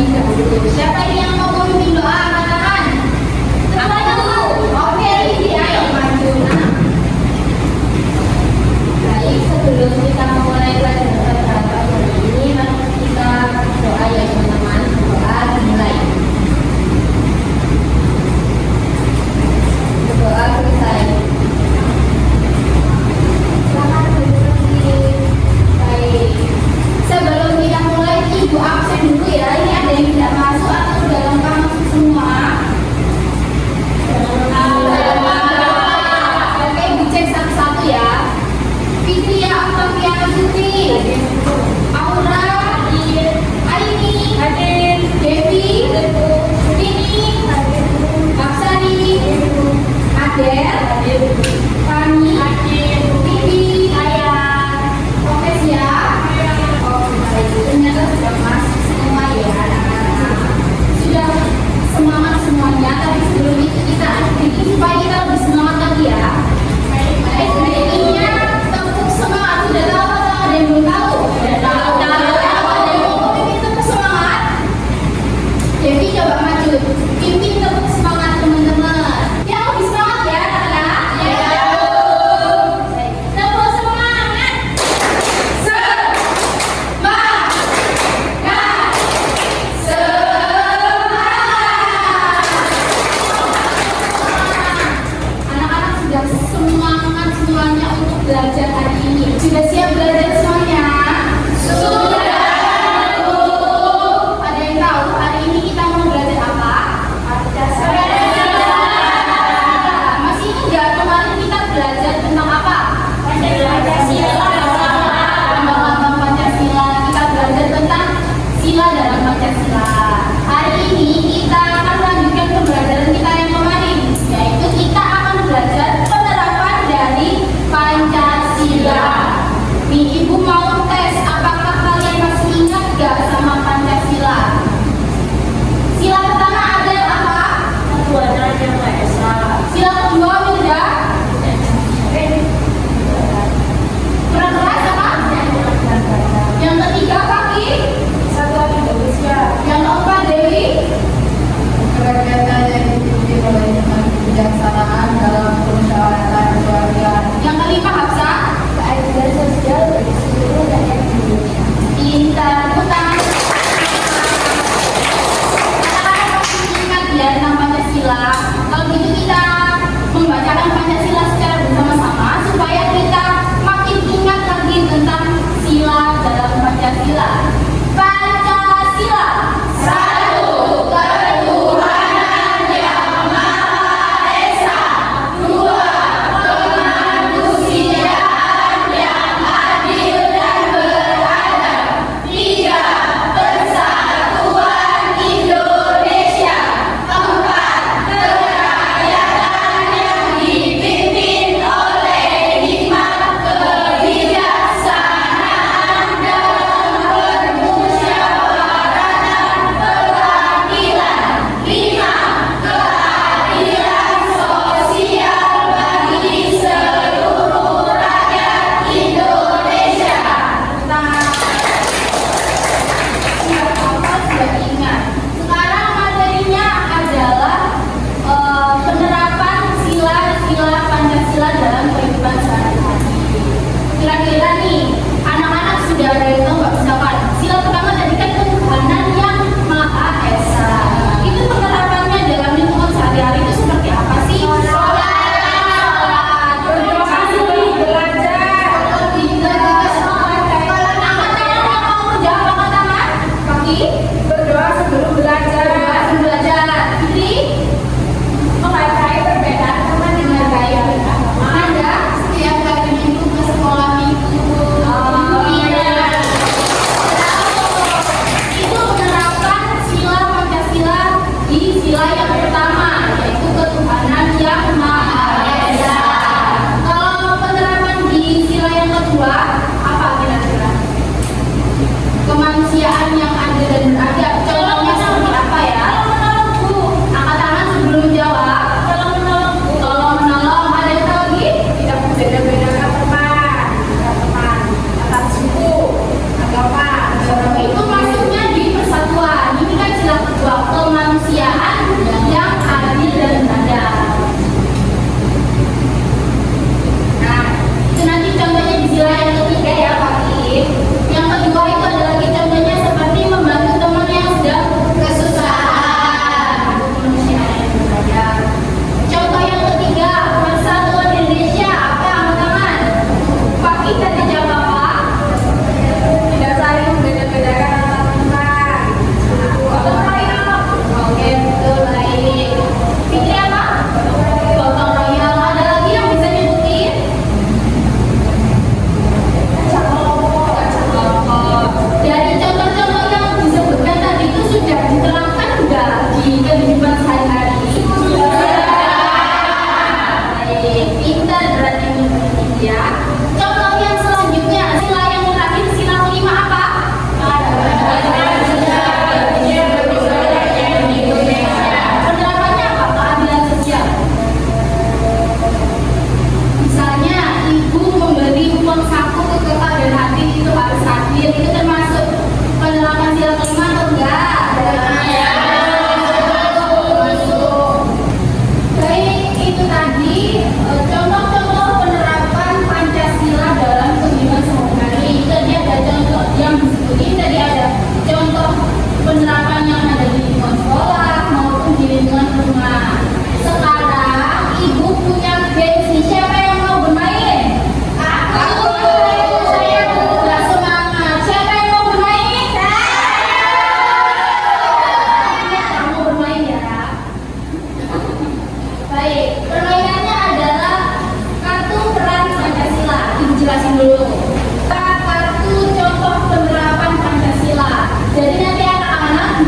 terlebih dahulu. Siapa ini yang mau memimpin doa? Angkat tangan. Aku. Oke, ini ayo maju. Nah. Baik, sebelum kita memulai pelajaran pada hari ini, mari kita doa ya teman-teman. Doa dimulai. Doa selesai. Selamat berhenti. Baik. Sebelum kita mulai, ibu absen dulu ya. Ini ada yang tidak masuk atau sudah lengkap masuk semua? Oke, dicek satu-satu ya. Fitria, Octaviana Putri, Aura, Aini, Devi, Tini, Aksari, Adel, Fani, Vivi, oke siap. Oke, ternyata sudah masuk semua ya anak-anak. Sudah semangat semuanya, tapi sebelum itu kita bikin supaya kita lebih semangat lagi ya. Intinya tepuk semangat, sudah tahu atau ada yang belum tahu? Sudah tahu. Ada yang mau pimpin tepuk semangat? Devi coba maju, pimpin tepuk semangat teman-teman. Yang lebih semangat ya anak-anak? Ya. Tepuk semangat. Anak-anak sudah semangat semuanya untuk belajar hari ini. Sudah siap belajar semuanya? Sudah. Ada yang tahu hari ini kita mau belajar apa? Pancasila. Masih ingat nggak kemarin kita belajar tentang apa? Pancasila. Lambang-lambang Pancasila. Kita belajar tentang sila dalam Pancasila. Hari ini kita akan lanjutkan pembelajaran kita yang kemarin, yaitu kita akan belajar penerapan dari Pancasila. Nih, Ibu mau tes apakah kalian masih ingat gak sama Pancasila? Sila pertama ada apa? Sila kedua udah? Kurang keras apa? Yang ketiga kaki? Persatuan Indonesia. Yang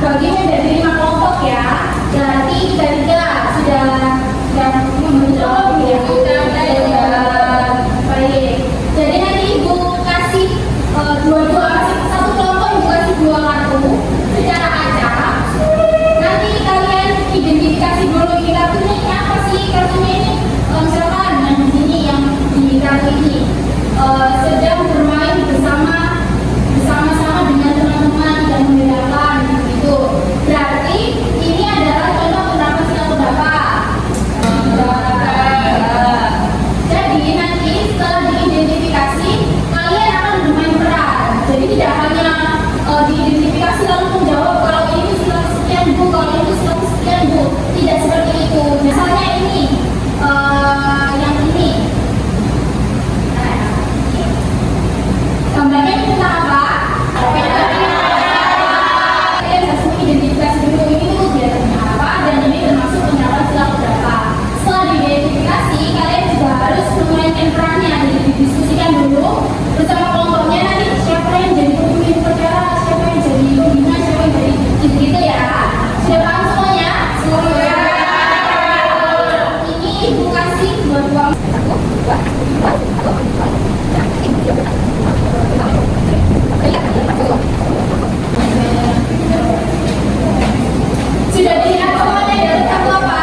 dibagi menjadi 5 kelompok ya. Berarti kita sudah membentuk kelompok ya. Baik. Jadi nanti ibu kasih satu kelompok ibu kasih 2 kartu secara acak. Nanti kalian identifikasi dulu ini kartunya ini apa sih? Kartunya ini misalkan yang di sini yang di kartu ini sedang bermain bersama-sama dengan teman-teman dan membedakan gitu. Berarti ini adalah contoh penerapan sila berapa? Jadi nanti setelah diidentifikasi kalian akan bermain peran. Jadi tidak hanya diidentifikasi lalu menjawab kalau ini sila sekian bu, kalau itu sila sekian bu. Tidak seperti itu. Misalnya ini yang ini. Gambarnya ini tentang apa? Kalian harus mengidentifikasi dulu ini tuh biasanya apa dan ini termasuk penerapan sila berapa. Setelah diidentifikasi, kalian juga harus memainkan perannya. Jadi didiskusikan dulu bersama kelompoknya nanti siapa yang jadi pemimpin upacara, siapa yang jadi pembina, siapa yang jadi gitu ya. Sudah paham semuanya? Sudah. Ini ibu kasih dua. Sudah dilihat semuanya dari kartu apa?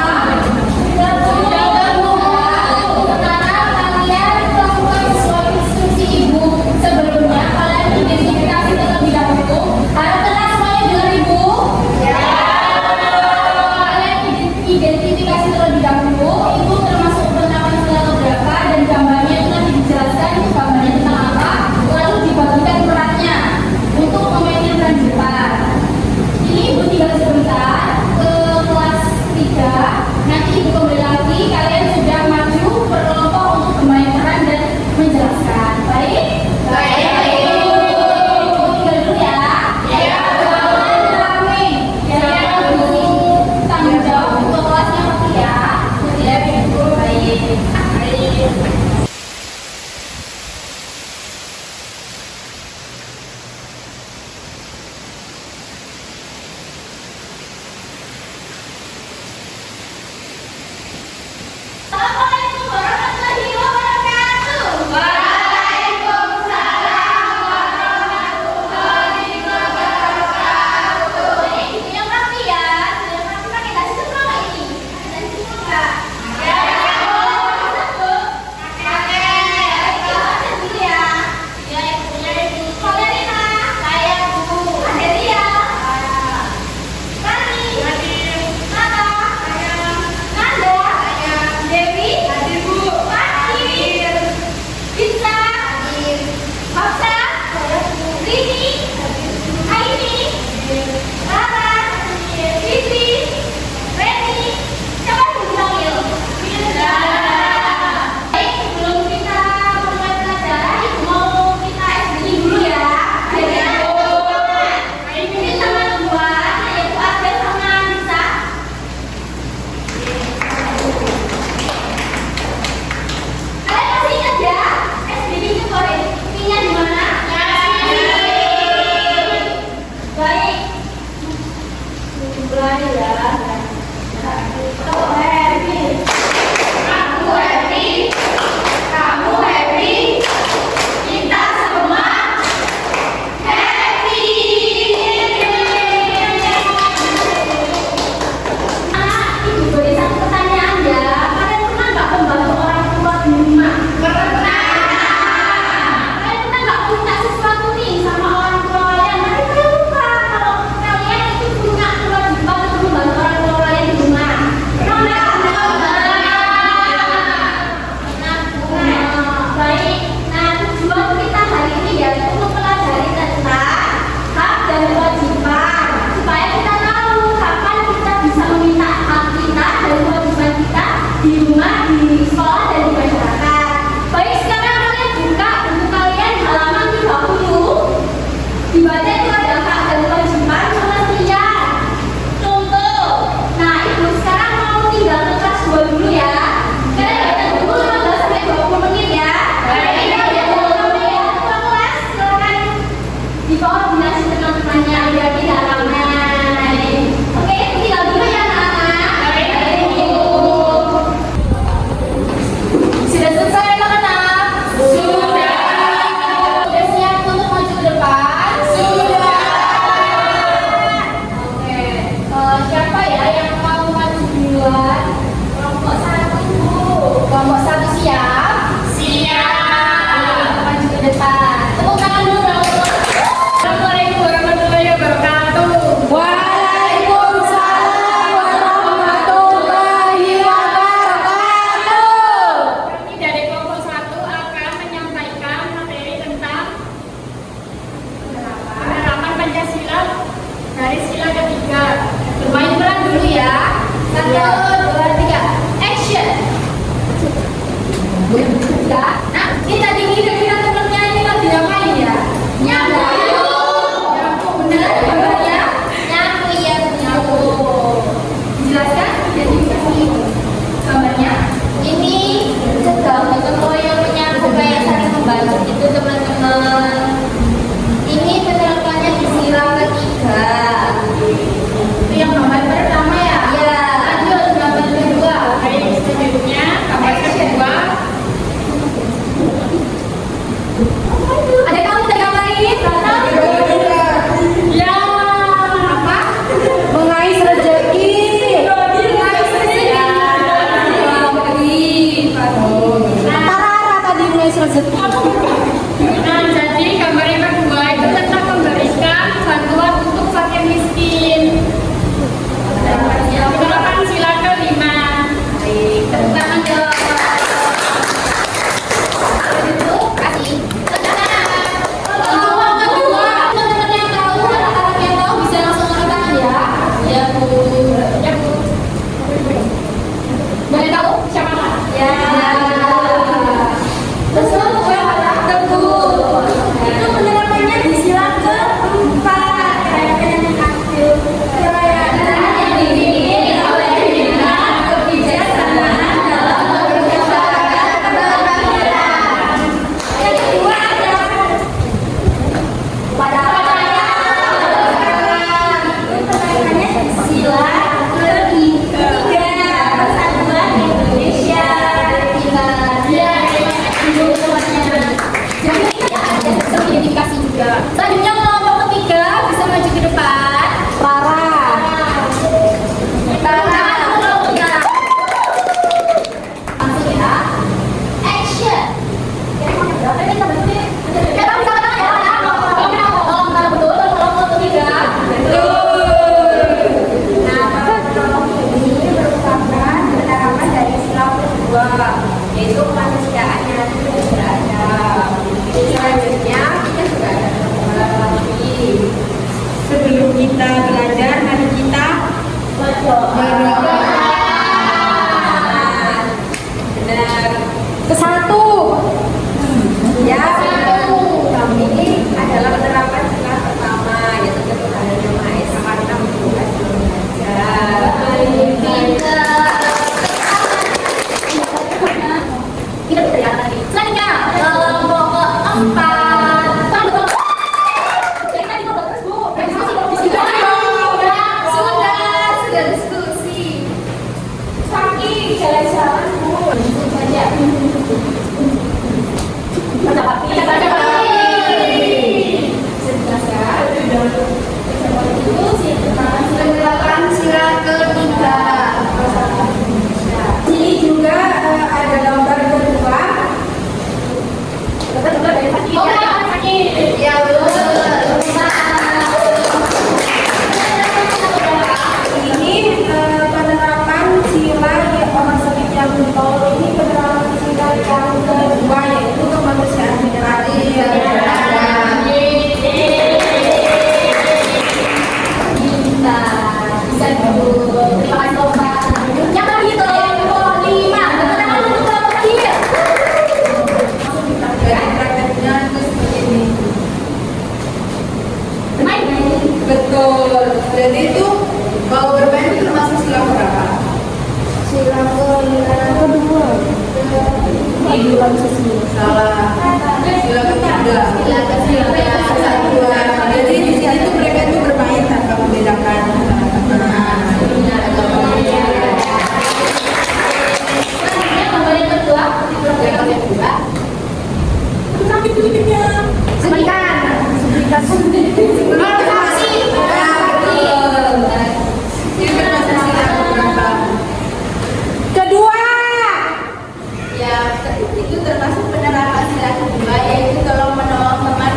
Sekarang kalian melakukan sesuai instruksi ibu sebelumnya. Kalian identifikasi terlebih dahulu. Harap tenang semuanya dengar ibu. Kalian identifikasi terlebih dahulu. Ibu termasuk penerapan sila berapa dan gambarnya itu nanti dijelaskan itu gambarnya tentang apa. Lalu dibagikan perannya untuk memainkan peran di depan. Ini ibu tinggal sebentar ke kelas 3. Nanti ibu kembali lagi. Kalian sudah maju berkelompok untuk bermain peran dan menjelaskan. Baik? Baik. Ibu tinggal dulu ya. Ya. Kalian rame. Jangan tanggung jawab untuk kelasnya pasti ya. Ya, ibu. Baik. Baik. Assalamualaikum warahmatullahi wabarakatuh. Waalaikumsalam warahmatullahi wabarakatuh. Ibu yang rapi ya. Yang rapi pakai dasi semua nggak ini? Pakai dasi semua nggak? Ya. Satu. Pakai. Ada dulu ya. Ya ibu. Ya ibu. Kalian Rina. Saya bu. Ada Ria. Rani. Nata. Nanda. Dewi, hadir bu. Hadir. Bisa. Hadir. Hafsa. Rini. Aini. Rara. Fitri. Reni. Siapa yang mau dipanggil? Firda. Baik, sebelum kita mulai pelajaran, ibu mau kita explaining dulu ya. Jadi ini sama dua, yaitu Abel sama Nisa. Kalian masih ingat ya? SBD kemarin pinnya di mana? Baik. Mulai ya. Aku happy. Aku happy. Kamu happy. Kita semua happy. Ibu beri satu pertanyaan ya. Kalian pernah nggak membantu orang tua di rumah? Pernah. Kalian pernah nggak punya sesuatu nih sama orang tua kalian? Tapi kalian lupa kalau kalian itu punya kewajiban untuk membantu orang dua, tiga. Action. Enggak. Nah, ini tadi kira-kira temennya ini lagi ngapain ya? Nyapu. Nyapu bener gambarnya? Nyapu ya, nyapu. Dijelaskan? Jadi kasih gambarnya. Ini sedang gotong royong menyapu kayak saling membantu itu teman-teman. Ini penerapannya di sila ketiga. Itu yang gambar pertama ya? Iya. Lanjut gambar kedua. Kayak selanjutnya gambar kedua. Ada kamu udah gambarin? Ya. Apa? Mengais rezeki. Mengais rezeki. Rara tadi mengais rezeki. Nah, jadi gambar yang kedua itu tentang memberikan bantuan untuk fakir miskin. Penerapan sila kelima. Baik, tepuk tangan dong. Itu kasih. Kalau kedua, teman-teman yang tahu, anak-anak yang tahu bisa langsung angkat tangan ya. Ya Bu. Ya Bu. Boleh tahu siapa? Ya. Betul, betul. Itu penerapannya di sila keempat. Kayaknya yang aktif. Yang dibimbing oleh dengan kebijaksanaan dalam bermasyarakat kebahagiaan. Yang kedua ada pada penerapannya di sila ketiga. Persatuan Indonesia. Jadi ada sertifikasi juga. Selanjutnya kelompok ketiga bisa maju ke depan. Rara. Kelompok tiga. Langsung ya. Action. Berapa ini kita berhenti? Ya, kamu bisa katakan ya. Kalau betul, kelompok ketiga. Nah, kelompok ini merupakan penerapan dari sila kedua, yaitu kemanusiaan yang adil dan beradab. Selanjutnya kita juga ada pengembangan lagi. Sebelum kita belajar, mari kita berdoa. Benar. Kesatu. Ya, kami adalah penerapan sila pertama, yaitu Tuhan yang Maha Esa, kita berdoa sebelum belajar. Kita bisa lihat lagi. Selanjutnya kelompok keempat. Sudah diskusi. Saking jalan-jalan Bu. Saja. Penerapan sila ketiga. Ini juga ada gambar kedua. Ya, Ini penerapan sila yang orang sakit yang tahu ini penerapan sila yang kedua, yaitu kemanusiaan yang adil dan beradab. Bisa dulu. Terima kasih Bapak. Yang tadi itu kelompok 5. Teman-teman untuk kelompok kecil. Jadi prakteknya itu seperti ini. Bermain. Betul. Jadi itu kalau bermain itu termasuk sila berapa? Sila kedua. Salah. Sila ketiga. Sila ketiga. Kedua. Jadi di sini tuh mereka itu bermain tanpa membedakan teman-teman. Selanjutnya gambar yang kedua. Gambar yang kedua. Sakit kulitnya. Suntikan. Vaksin. Kedua. Ya, itu termasuk penerapan sila kedua, yaitu tolong menolong teman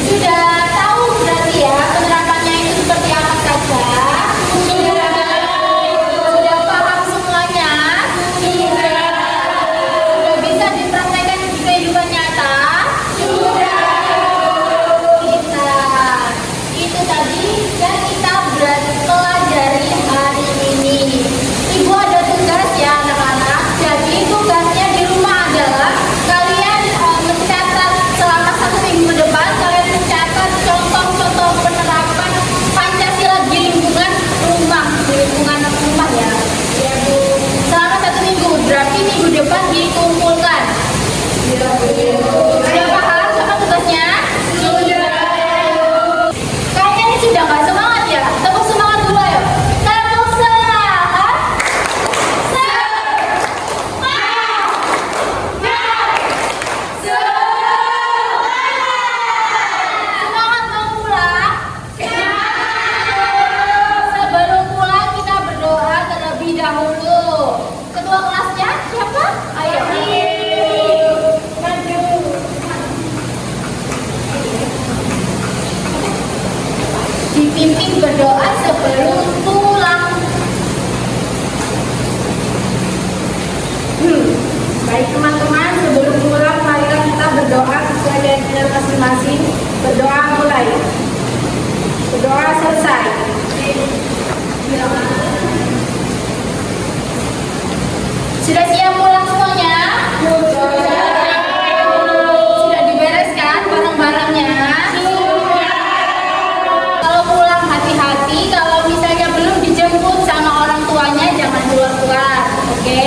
Sudah tahu berarti ya penerapannya itu seperti apa saja? Sudah paham semuanya? Sudah bisa dipraktekkan di kehidupan nyata? Kita itu tadi yang kita pelajari hari ini. Ibu ada tugas ya anak-anak. Jadi tugasnya di rumah adalah kalian mencatat selama 1 minggu ke depan, kalian mencatat contoh-contoh penerapan Pancasila di lingkungan rumah, ya. Selama 1 minggu, berarti minggu depan dikumpulkan. Sudah paham sama tugasnya? Kayaknya ini sudah nggak semangat ya? Tepuk semangat dulu ayo. Tepuk semangat. Semangat mau pulang? Sebelum pulang kita berdoa terlebih dahulu. Ketua kelasnya siapa? Ayo. Maju. Dipimpin berdoa sebelum pulang. Baik teman-teman, sebelum pulang marilah kita berdoa sesuai dengan kita masing-masing. Berdoa mulai. Berdoa selesai. Sudah siap pulang semuanya? Sudah dibereskan barang-barangnya? Kalau pulang hati-hati, kalau misalnya belum dijemput sama orang tuanya jangan keluar-keluar, oke?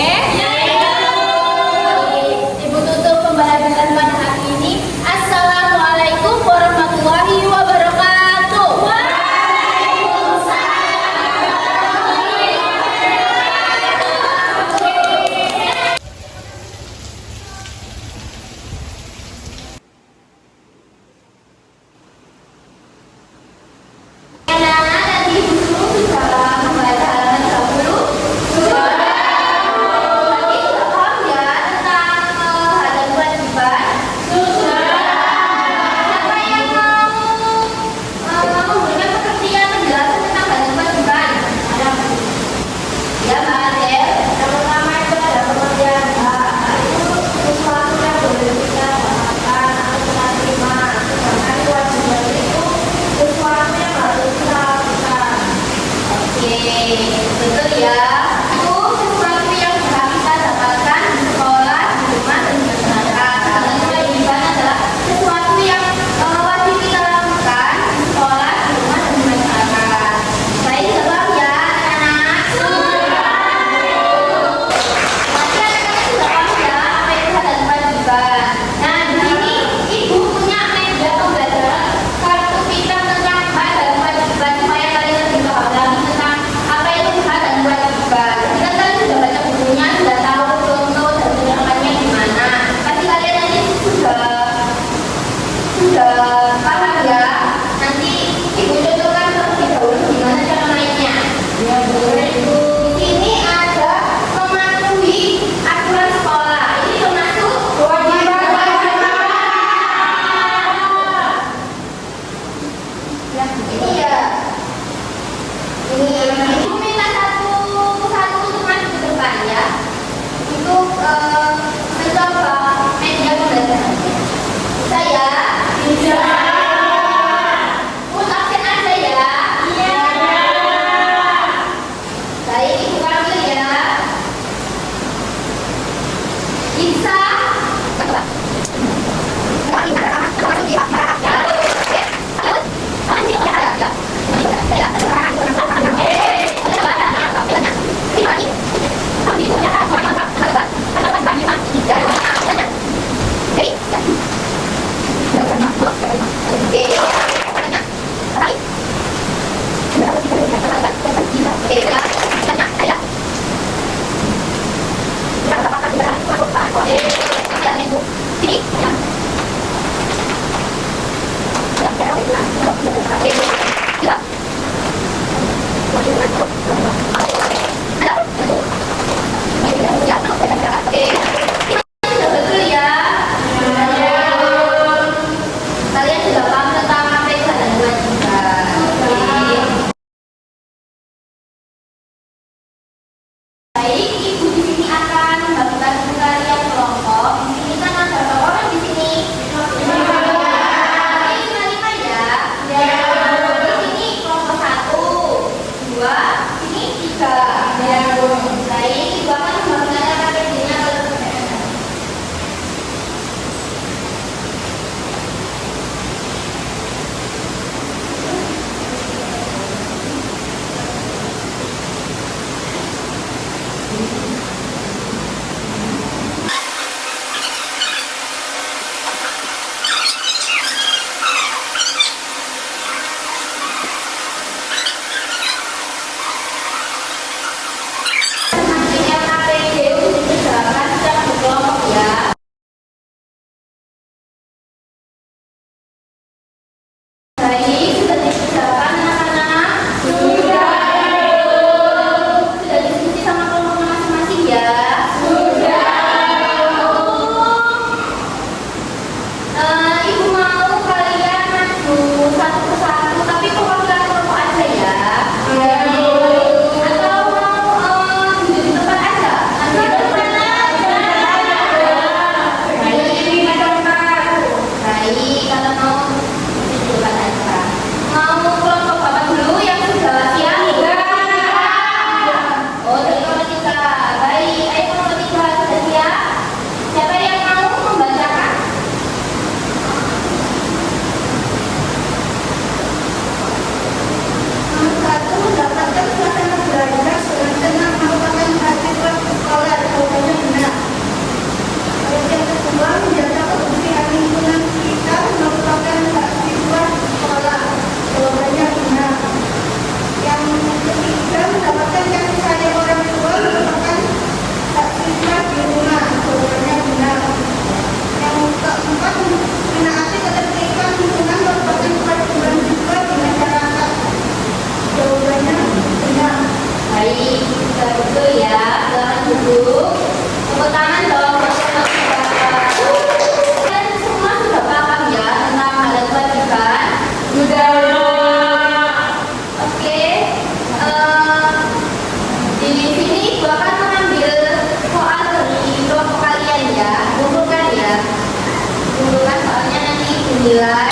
dinilai.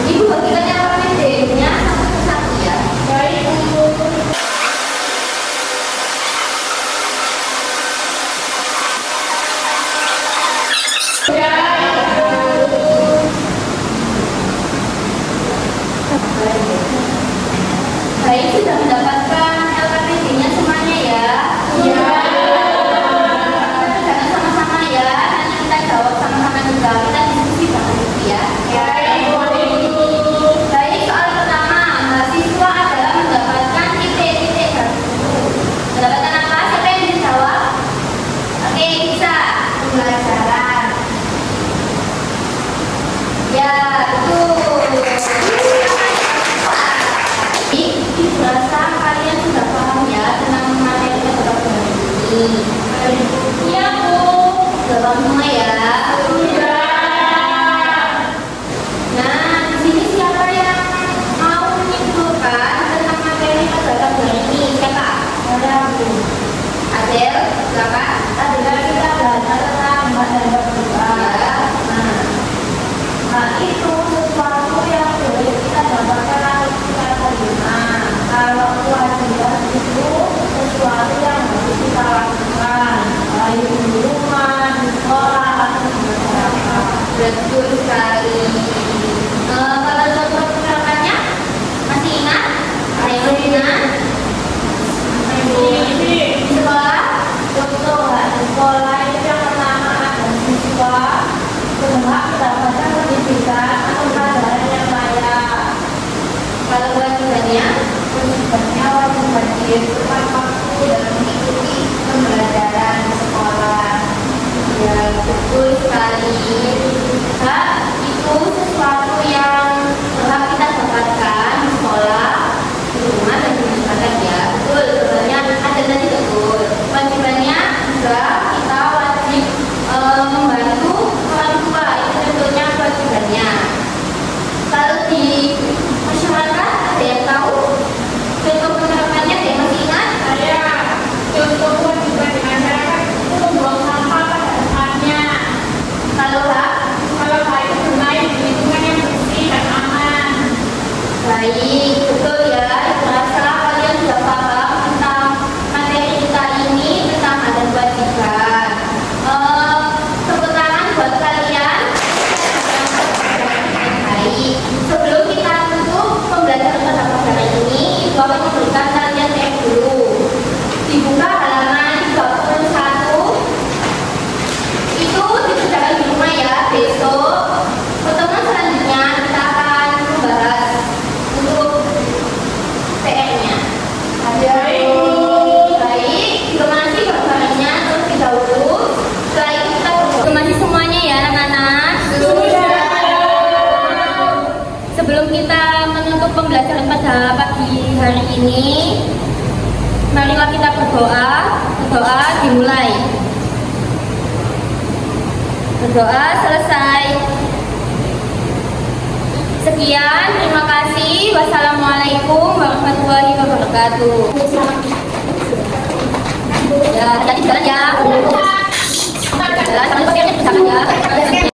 Ibu bagikan yang pendeknya satu ya. Baik, Bu. Baik, sudah mendapatkan LKPD-nya semuanya ya? Iya. Kita kerjakan sama-sama ya. Nanti kita jawab sama-sama juga. Kita diskusi bareng ya. Baik, soal pertama, mahasiswa adalah mendapatkan titik-titik mendapatkan apa? Siapa yang bisa jawab? Oke, bisa. Pembelajaran. Ya, betul. Rasa kalian sudah paham ya tentang materi kedokteran ini. Iya, Bu. Sudah paham semua ya? Sudah. Nah, di sini siapa yang mau menyimpulkan tentang materi kedokteran ini? Siapa? Ada, Bu. Adel, silakan. Adel, kita belajar tentang materi kedokteran. Nah, itu sesuatu yang boleh kita dapatkan kita terima. Kalau kewajiban itu sesuatu yang harus kita lakukan, baik di rumah, di sekolah, atau di masyarakat. Betul sekali. Kalau contoh penerapannya masih ingat? Ada yang masih ingat? Di sekolah, contoh di sekolah itu yang pertama ada siswa berhak mendapatkan pendidikan atau pelajaran yang layak. Kalau kewajibannya wajib hadir tepat waktu dan mengikuti pembelajaran di sekolah. Ya, betul sekali. Hak itu sesuatu yang berhak kita dapatkan di sekolah, di rumah dan di masyarakat ya. Betul, sebenarnya ada tadi betul. Kewajibannya juga kita wajib membantu orang tua, itu tentunya kewajibannya. Kalau di masyarakat ada yang tahu contoh penerapannya, ada yang masih ingat? Saya contoh kewajiban di masyarakat itu membuang sampah pada tempatnya. Kalau hak itu bermain di lingkungan yang bersih dan aman. Baik, betul ya. Merasa kalian sudah paham tentang materi kita ini tentang hak dan kewajiban. Tepuk tangan buat kalian yang baik. Sebelum kita tutup pembelajaran pada pelajaran ini, Ibu akan memberikan kalian tes dulu. Dibuka halaman 21. Itu dikerjakan di rumah ya. Besok pertemuan selanjutnya kita akan membahas untuk PR-nya. Baik, diplomasi barang-barangnya terlebih dahulu. Setelah itu kita diplomasi semuanya ya anak-anak. Sebelum kita menutup pembelajaran pada pagi hari ini, marilah kita berdoa. Berdoa dimulai. Berdoa selesai. Sekian, terima kasih. Wassalamualaikum warahmatullahi wabarakatuh. Ya, hati-hati jalan ya. Jalan, sambil pakai ya.